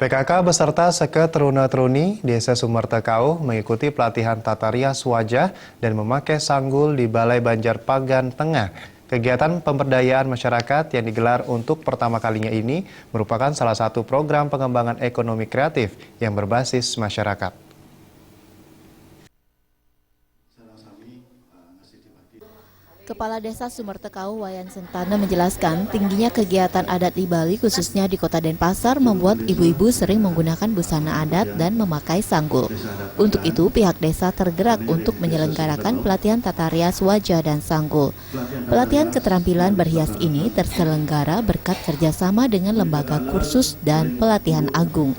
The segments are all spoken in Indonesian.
PKK beserta seketeruna-teruni Desa Sumertekau mengikuti pelatihan tata rias wajah dan memakai sanggul di Balai Banjar Pagan Tengah. Kegiatan pemberdayaan masyarakat yang digelar untuk pertama kalinya ini merupakan salah satu program pengembangan ekonomi kreatif yang berbasis masyarakat. Kepala Desa Sumertekau Wayan Sentana menjelaskan tingginya kegiatan adat di Bali khususnya di Kota Denpasar membuat ibu-ibu sering menggunakan busana adat dan memakai sanggul. Untuk itu pihak desa tergerak untuk menyelenggarakan pelatihan tata rias wajah dan sanggul. Pelatihan keterampilan berhias ini terselenggara berkat kerjasama dengan lembaga kursus dan pelatihan agung.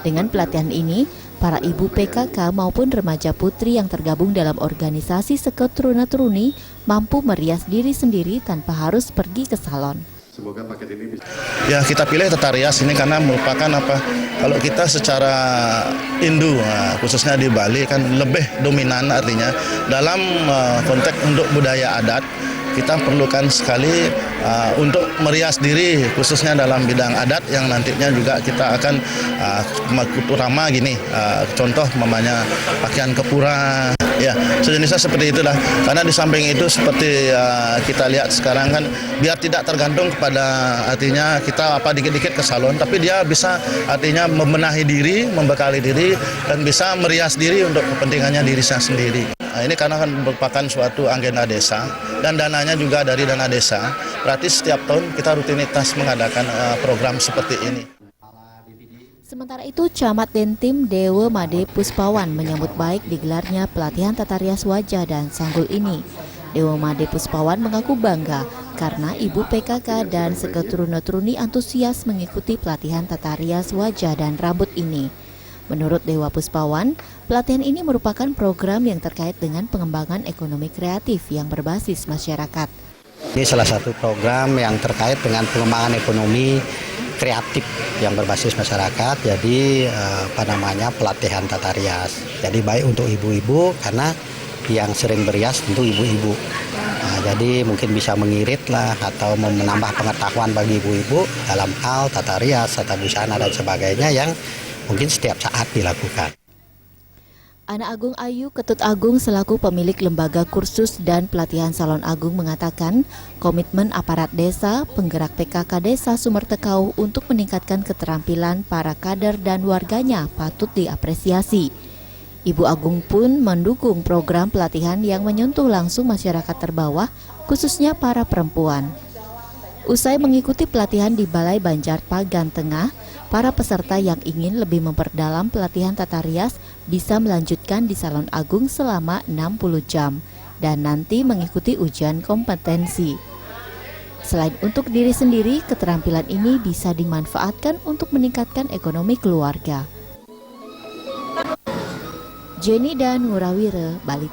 Dengan pelatihan ini, para ibu PKK maupun remaja putri yang tergabung dalam organisasi seketeruna-teruni mampu merias diri sendiri tanpa harus pergi ke salon. Semoga paket ini bisa. Ya, kita pilih tata rias ini karena merupakan kalau kita secara Indo, khususnya di Bali kan lebih dominan, artinya dalam konteks untuk budaya adat kita perlukan sekali untuk merias diri khususnya dalam bidang adat yang nantinya juga kita akan terutama gini, contoh mamanya pakaian kepura, ya sejenisnya seperti itulah. Karena di samping itu seperti kita lihat sekarang kan biar tidak tergantung kepada artinya kita dikit-dikit ke salon, tapi dia bisa artinya membenahi diri, membekali diri dan bisa merias diri untuk kepentingannya dirinya sendiri. Nah, ini karena kan merupakan suatu agenda desa dan dananya juga dari dana desa. Berarti setiap tahun kita rutinitas mengadakan program seperti ini. Sementara itu, Camat Dentim Dewa Made Puspawan menyambut baik digelarnya pelatihan tata rias wajah dan sanggul ini. Dewa Made Puspawan mengaku bangga karena ibu PKK dan seketeruna-teruni antusias mengikuti pelatihan tata rias wajah dan rambut ini. Menurut Dewa Puspawan, pelatihan ini merupakan program yang terkait dengan pengembangan ekonomi kreatif yang berbasis masyarakat. Ini salah satu program yang terkait dengan pengembangan ekonomi kreatif yang berbasis masyarakat. Jadi pelatihan tata rias. Jadi baik untuk ibu-ibu karena yang sering berias tentu ibu-ibu. Jadi mungkin bisa mengirit lah atau menambah pengetahuan bagi ibu-ibu dalam hal tata rias, tata busana dan sebagainya yang mungkin setiap saat dilakukan. Ana Agung Ayu, Ketut Agung selaku pemilik lembaga kursus dan pelatihan Salon Agung mengatakan komitmen aparat desa, penggerak PKK Desa Sumertekau untuk meningkatkan keterampilan para kader dan warganya patut diapresiasi. Ibu Agung pun mendukung program pelatihan yang menyentuh langsung masyarakat terbawah, khususnya para perempuan. Usai mengikuti pelatihan di Balai Banjar Pagan Tengah, para peserta yang ingin lebih memperdalam pelatihan tata rias bisa melanjutkan di Salon Agung selama 60 jam dan nanti mengikuti ujian kompetensi. Selain untuk diri sendiri, keterampilan ini bisa dimanfaatkan untuk meningkatkan ekonomi keluarga. Jenny dan Ngurawire, Bali.